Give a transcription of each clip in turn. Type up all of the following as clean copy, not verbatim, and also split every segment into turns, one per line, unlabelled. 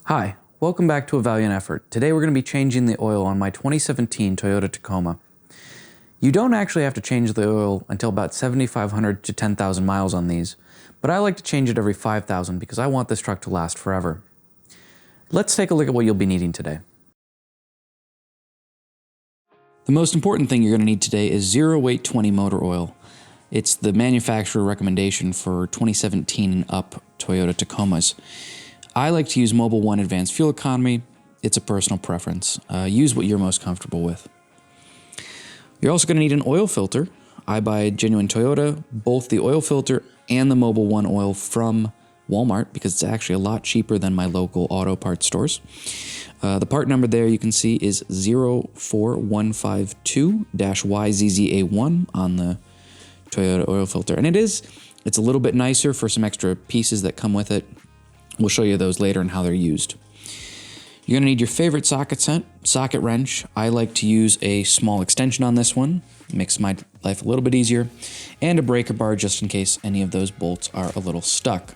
Hi, welcome back to A Valiant Effort. Today we're going to be changing the oil on my 2017 Toyota Tacoma. You don't actually have to change the oil until about 7,500 to 10,000 miles on these, but I like to change it every 5,000 because I want this truck to last forever. Let's take a look at what you'll be needing today. The most important thing you're going to need today is 0-weight-20 motor oil. It's the manufacturer recommendation for 2017 and up Toyota Tacomas. I like to use Mobil 1 Advanced Fuel Economy. It's a personal preference. Use what you're most comfortable with. You're also going to need an oil filter. I buy genuine Toyota, both the oil filter and the Mobil 1 oil from Walmart because it's actually a lot cheaper than my local auto parts stores. The part number there you can see is 04152-YZZA1 on the Toyota oil filter. And it's a little bit nicer for some extra pieces that come with it. We'll show you those later and how they're used. You're going to need your favorite socket wrench. I like to use a small extension on this one. It makes my life a little bit easier. And a breaker bar just in case any of those bolts are a little stuck.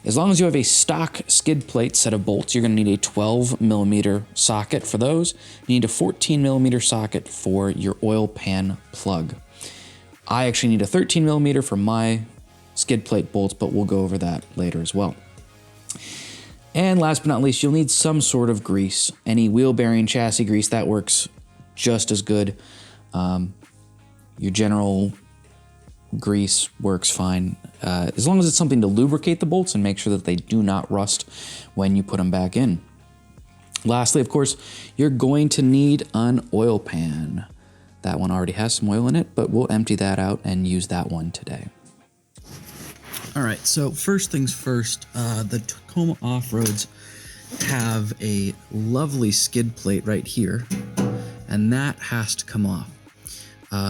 As long as you have a stock skid plate set of bolts, you're going to need a 12mm socket for those. You need a 14mm socket for your oil pan plug. I actually need a 13mm for my skid plate bolts, but we'll go over that later as well. And last but not least, you'll need some sort of grease. Any wheel bearing, chassis grease, that works just as good. Your general grease works fine, as long as it's something to lubricate the bolts and make sure that they do not rust when you put them back in. Lastly, of course, you're going to need an oil pan. That one already has some oil in it, but we'll empty that out and use that one today. All right, so first things first, the Tacoma Off-Roads have a lovely skid plate right here, and that has to come off.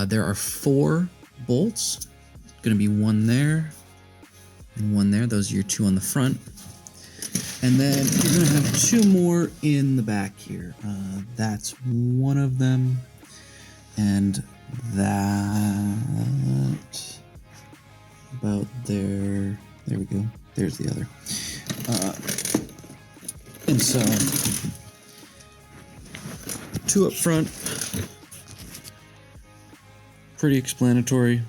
There are 4 bolts. It's going to be one there and one there. Those are your 2 on the front. And then you're going to have 2 more in the back here. That's one of them, and that... about there we go, there's the other. And so 2 up front, pretty explanatory.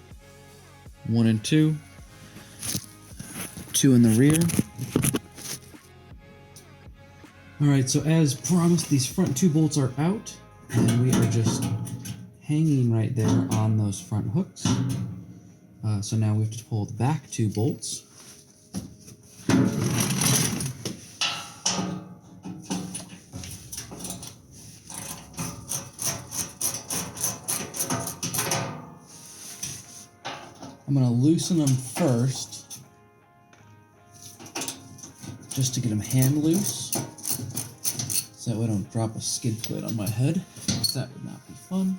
1 and 2, 2 in the rear. All right, so as promised, these front 2 bolts are out, and we are just hanging right there on those front hooks. So now we have to pull the back 2 bolts. I'm going to loosen them first, just to get them hand loose, so that way I don't drop a skid plate on my head. That would not be fun.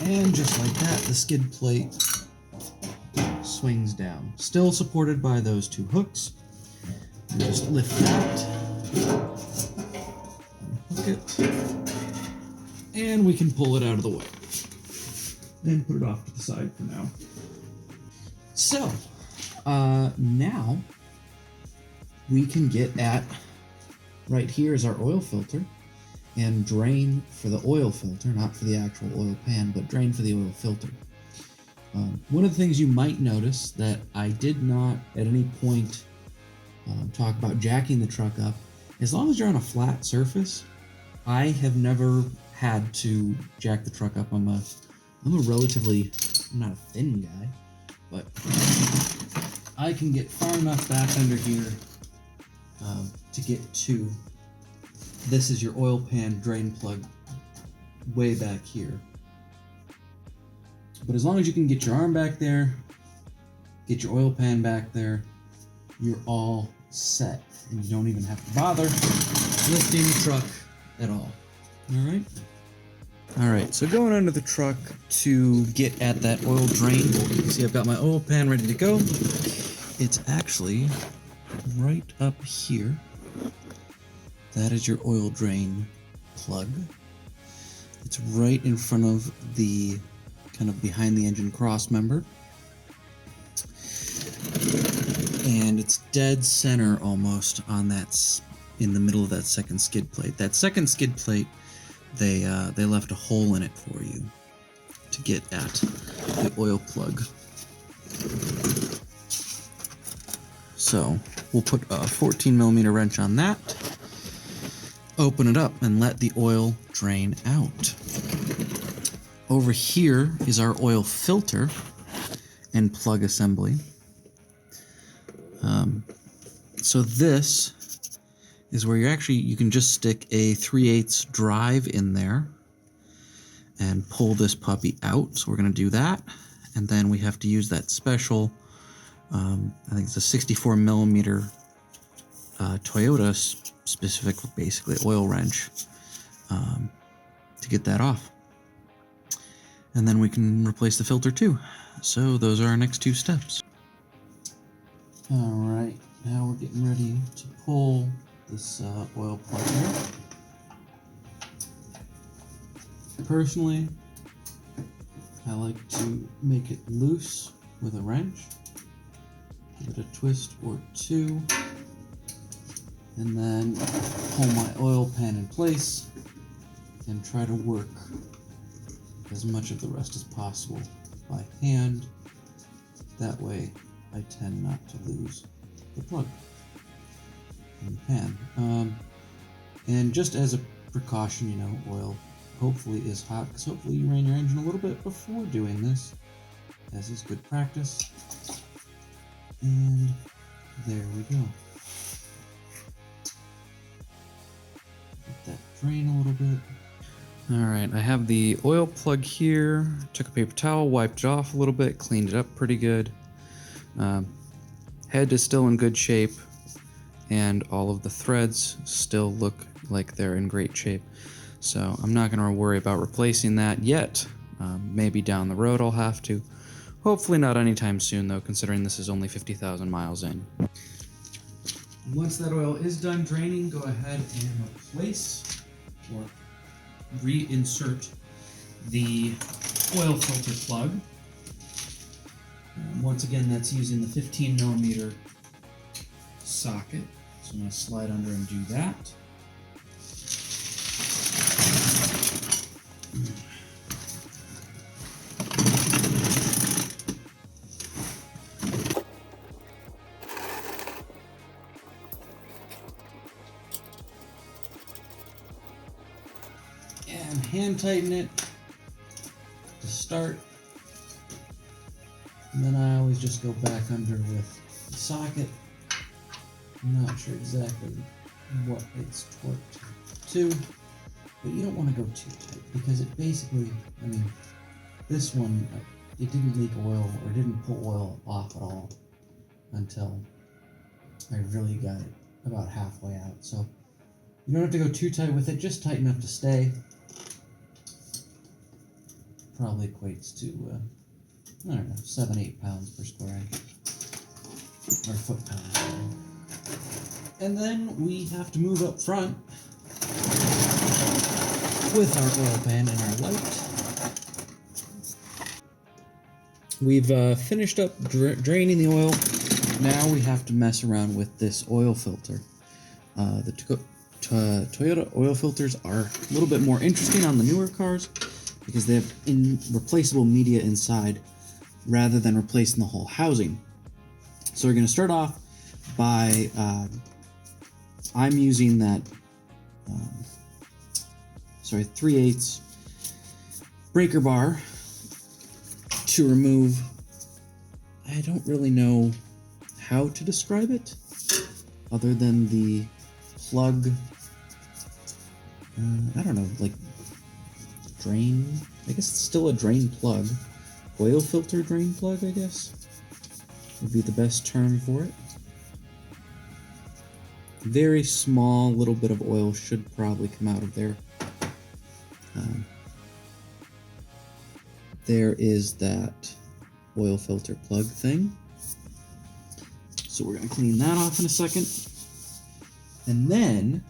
And just like that, the skid plate swings down. Still supported by those 2 hooks. And just lift that, unhook it, and we can pull it out of the way. And put it off to the side for now. So, now we can get at, right here is our oil filter, and drain for the oil filter, not for the actual oil pan, but drain for the oil filter. One of the things you might notice that I did not at any point talk about jacking the truck up, as long as you're on a flat surface, I have never had to jack the truck up. I'm a relatively, I'm not a thin guy, but I can get far enough back under here to get to, this is your oil pan drain plug way back here. But as long as you can get your arm back there, get your oil pan back there, you're all set. And you don't even have to bother lifting the truck at all. All right, so going under the truck to get at that oil drain. You can see I've got my oil pan ready to go. It's actually right up here. That is your oil drain
plug. It's right in front of the kind of behind the engine cross member. And it's dead center almost on that, in the middle of that second skid plate. That second skid plate, they left a hole in it for you to get at the oil plug. So we'll put a 14mm wrench on that, open it up, and let the oil drain out. Over here is our oil filter and plug assembly. So this is where you can just stick a 3/8 drive in there and pull this puppy out. So we're going to do that. And then we have to use that special, I think it's a 64mm Toyota specific, basically oil wrench, to get that off. And then we can replace the filter too. So those are our next two steps. All right, now we're getting ready to pull this oil plug here. Personally, I like to make it loose with a wrench, give it a twist or two, and then pull my oil pan in place and try to work as much of the rest as possible by hand. That way I tend not to lose the plug in the pan. And just as a precaution, you know, oil hopefully is hot, because hopefully you ran your engine a little bit before doing this, as is good practice. And there we go. Let that drain a little bit. Alright, I have the oil plug here. Took a paper towel, wiped it off a little bit, cleaned it up pretty good. Head is still in good shape, and all of the threads still look like they're in great shape. So I'm not going to worry about replacing that yet. Maybe down the road I'll have to. Hopefully not anytime soon though, considering this is only 50,000 miles in. Once that oil is done draining, go ahead and replace or reinsert the oil filter plug. Once again, that's using the 15mm socket. So I'm going to slide under and do that. And hand tighten it to start. And then I always just go back under with the socket. I'm not sure exactly what it's torqued to, but you don't want to go too tight, because it basically, I mean, this one, it didn't leak oil or didn't pull oil off at all until I really got it about halfway out. So you don't have to go too tight with it, just tight enough to stay. Probably equates to, I don't know, 7-8 pounds per square inch, or foot-pounds. And then we have to move up front with our oil pan and our light. We've finished up draining the oil. Now we have to mess around with this oil filter. The Toyota oil filters are a little bit more interesting on the newer cars because they have replaceable media inside rather than replacing the whole housing. So we're going to start off by, I'm using that, 3/8 breaker bar to remove, I don't really know how to describe it other than the plug, I don't know, like drain, I guess it's still a drain plug. Oil filter drain plug, I guess, would be the best term for it. Very small little bit of oil should probably come out of there. There is that oil filter plug thing. So we're going to clean that off in a second. And then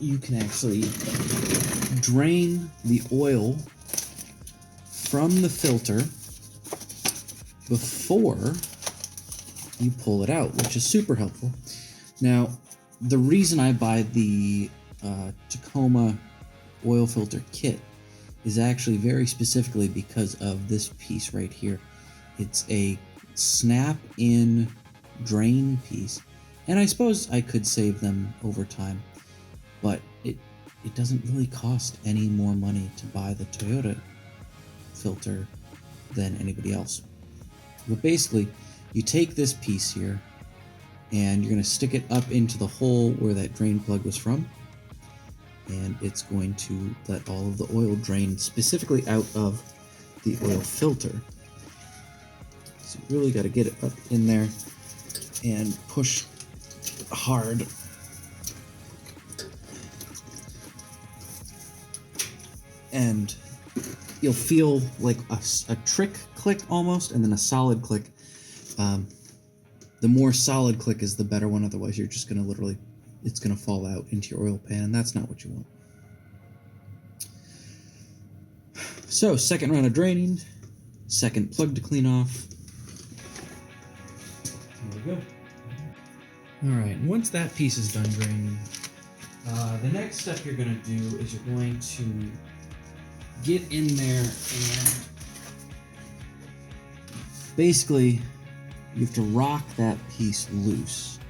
you can actually drain the oil from the filter before you pull it out, which is super helpful. Now, the reason I buy the Tacoma oil filter kit is actually very specifically because of this piece right here. It's a snap-in drain piece, and I suppose I could save them over time, but it doesn't really cost any more money to buy the Toyota filter than anybody else. But basically, you take this piece here, and you're going to stick it up into the hole where that drain plug was from, and it's going to let all of the oil drain specifically out of the oil filter. So you really got to get it up in there and push hard. And you'll feel like a trick click almost, and then a solid click. The more solid click is the better one, otherwise you're just going to literally, it's going to fall out into your oil pan, and that's not what you want. So, second round of draining, second plug to clean off. There we go. Alright, once that piece is done draining, the next step you're going to do is you're going to get in there and basically you have to rock that piece loose.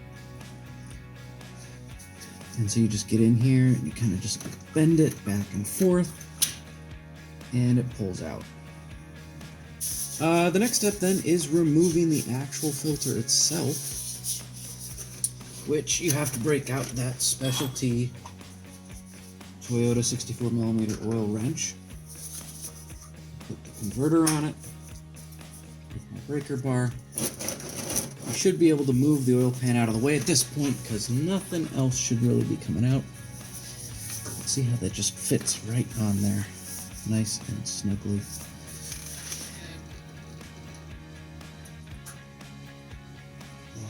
And so you just get in here and you kind of just bend it back and forth, and it pulls out. The next step then is removing the actual filter itself, which you have to break out that specialty Toyota 64mm oil wrench. Put the converter on it with my breaker bar. You should be able to move the oil pan out of the way at this point because nothing else should really be coming out. Let's see how that just fits right on there. Nice and snugly.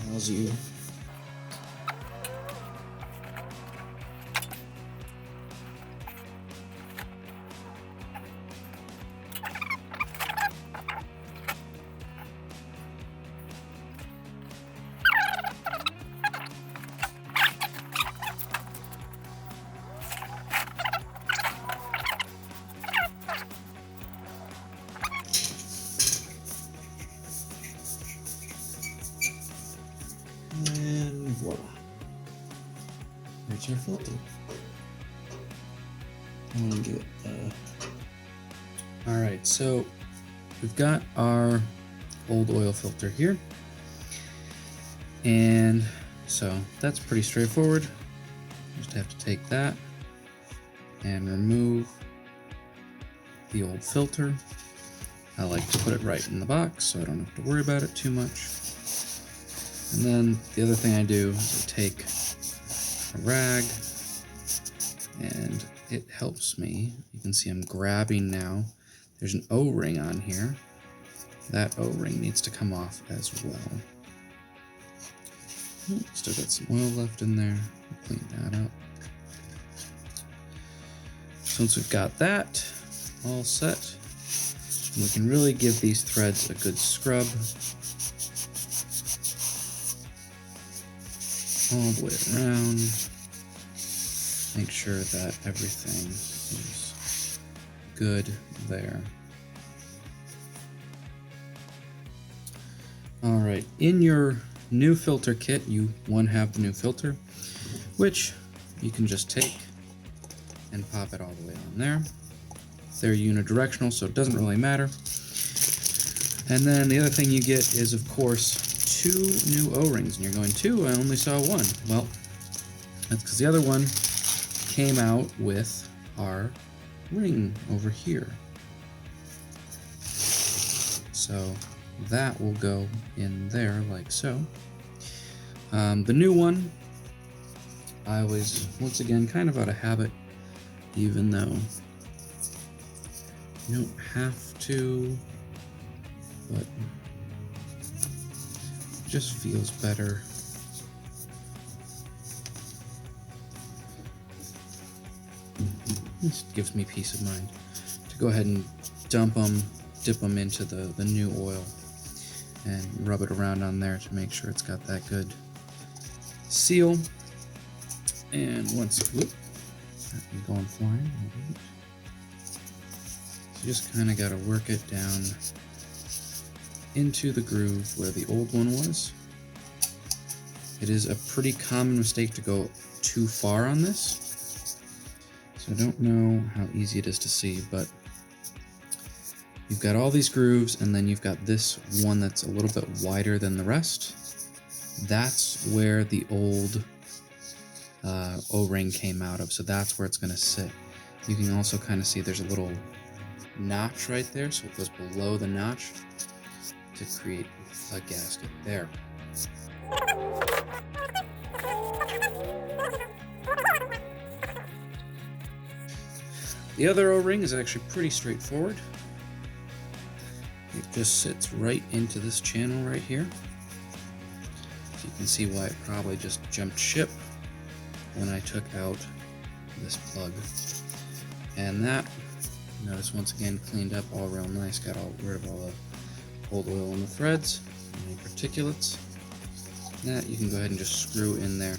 Allows you and voila. There's our filter. I'm gonna give it Alright, so we've got our old oil filter here. And so that's pretty straightforward. Just have to take that and remove the old filter. I like to put it right in the box so I don't have to worry about it too much. And then the other thing I do is I take a rag and it helps me. You can see I'm grabbing now. There's an O-ring on here. That O-ring needs to come off as well. Still got some oil left in there. Clean that up. So once we've got that all set, we can really give these threads a good scrub. All the way around. Make sure that everything is good there. Alright, in your new filter kit, you have the new filter, which you can just take and pop it all the way on there. They're unidirectional, so it doesn't really matter. And then the other thing you get is, of course, 2 new O-rings, and you're going, 2? I only saw 1. Well, that's because the other one came out with our ring over here. So that will go in there like so. The new one, I always, once again, kind of out of habit, even though you don't have to, but it just feels better.
This gives me peace of mind to go ahead and dip them into the new oil and rub it around on there to make sure it's got that good seal. And once, I'm going flying. So you just kind of got to work it down into the groove where the old one was. It is a pretty common mistake to go too far on this. So I don't know how easy it is to see, but you've got all these grooves, and then you've got this one that's a little bit wider than the rest. That's where the old O-ring came out of, so that's where it's going to sit. You can also kind of see there's a little notch right there, so it goes below the notch to create a gasket there. The other O-ring is actually pretty straightforward. It just sits right into this channel right here. So you can see why it probably just jumped ship when I took out this plug. And that, notice once again, cleaned up all real nice, got rid of all the old oil in the threads, any particulates. That you can go ahead and just screw in there.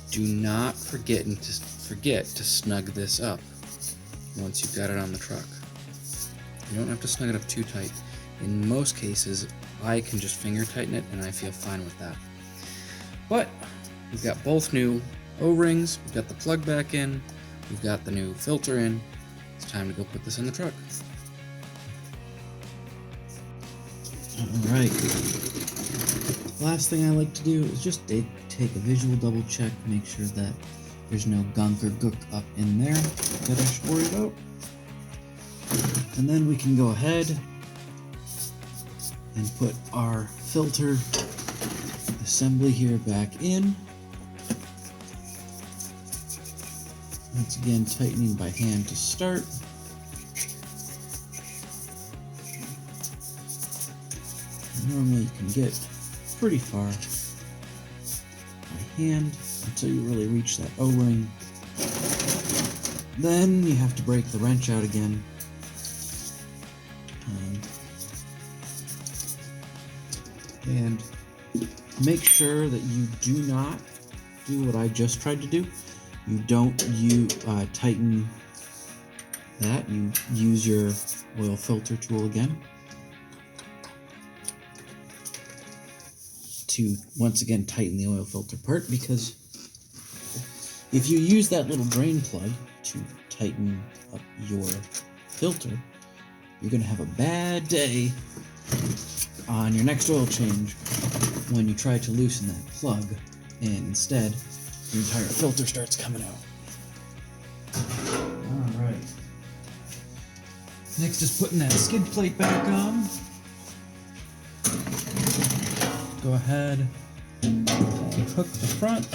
Do not forget to snug this up once you've got it on the truck. You don't have to snug it up too tight. In most cases, I can just finger tighten it and I feel fine with that. But we've got both new O-rings, we've got the plug back in, we've got the new filter in. It's time to go put this in the truck.
Alright. Last thing I like to do is just take a visual double check, make sure that there's no gunk or gook up in there that I should worry about. And then we can go ahead and put our filter assembly here back in. Once again, tightening by hand to start. Normally you can get pretty far by hand until you really reach that O-ring. Then you have to break the wrench out again. And make sure that you do not do what I just tried to do. You don't tighten that. You use your oil filter tool again to once again tighten the oil filter part, because if you use that little drain plug to tighten up your filter, you're going to have a bad day on your next oil change when you try to loosen that plug and instead the entire filter starts coming out. Alright. Next is putting that skid plate back on. Go ahead and hook the front.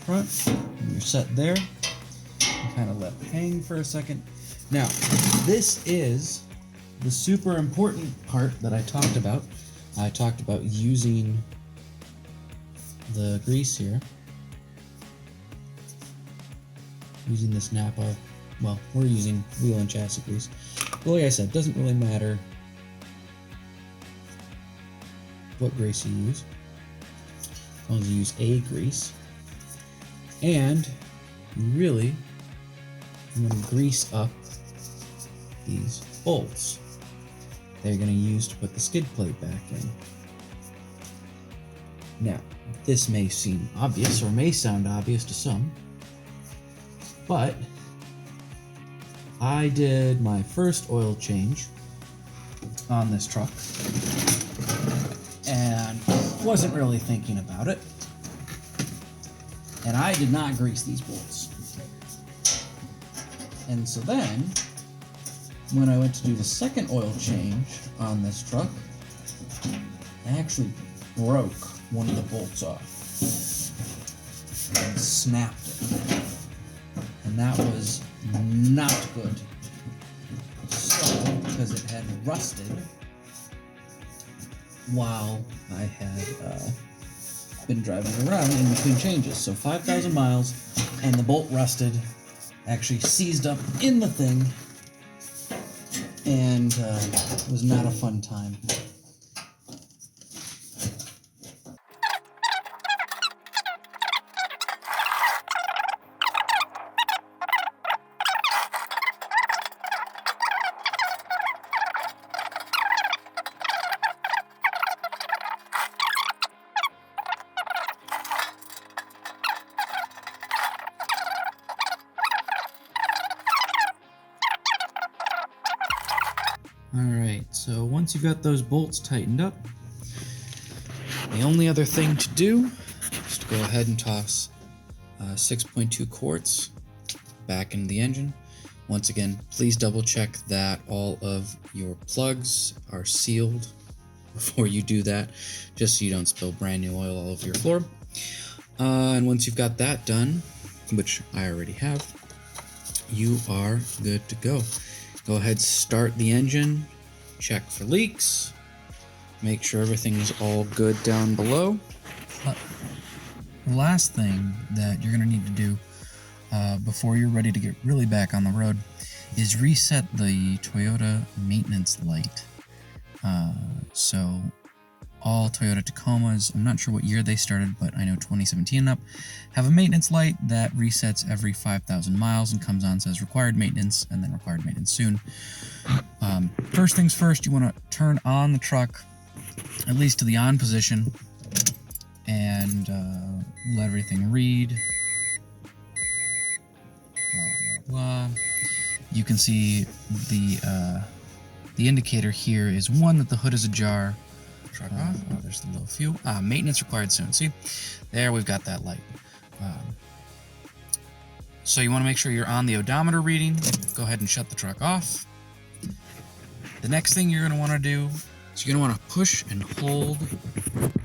And you're set there. And kind of let it hang for a second. Now, this is the super important part that I talked about. I talked about using the grease here. Using this Napa, well, we're using wheel and chassis grease. But like I said, it doesn't really matter what grease you use, as long as you use A grease. And you really want to grease up these bolts they're going to use to put the skid plate back in. Now, this may seem obvious or may sound obvious to some, but I did my first oil change on this truck and wasn't really thinking about it, and I did not grease these bolts. And so then when I went to do the second oil change on this truck, I actually broke one of the bolts off and snapped it. And that was not good. So, because it had rusted while I had been driving around in between changes. So 5,000 miles, and the bolt rusted actually seized up in the thing, and it was not a fun time. Alright, so once you've got those bolts tightened up, the only other thing to do is to go ahead and toss 6.2 quarts back into the engine. Once again, please double check that all of your plugs are sealed before you do that, just so you don't spill brand new oil all over your floor. And once you've got that done, which I already have, you are good to go. Go ahead, start the engine, check for leaks, make sure everything is all good down below. The last thing that you're going to need to do before you're ready to get really back on the road is reset the Toyota maintenance light. So all Toyota Tacomas, I'm not sure what year they started, but I know 2017 and up, have a maintenance light that resets every 5,000 miles and comes on, says required maintenance, and then required maintenance soon. First things first, you want to turn on the truck, at least to the on position, and let everything read. Blah, blah, blah. You can see the indicator here is one, that the hood is ajar. Truck off. Oh, there's the low fuel. Maintenance required soon. See, there we've got that light. So you want to make sure you're on the odometer reading. Go ahead and shut the truck off. The next thing you're going to want to do is you're going to want to push and hold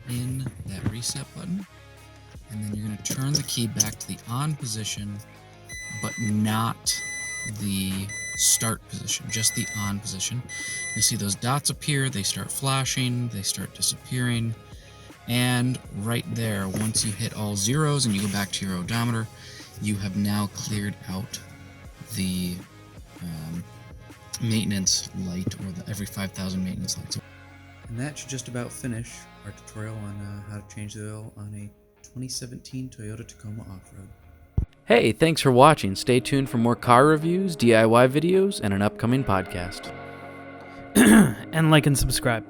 in that reset button, and then you're going to turn the key back to the on position, but not the start position, just the on position. You'll see those dots appear, they start flashing, they start disappearing, and right there, once you hit all zeros and you go back to your odometer, you have now cleared out the maintenance light, or the every 5,000 maintenance lights. And that should just about finish our tutorial on how to change the oil on a 2017 Toyota Tacoma off-road.
Hey, thanks for watching. Stay tuned for more car reviews, DIY videos, and an upcoming podcast.
And like and subscribe.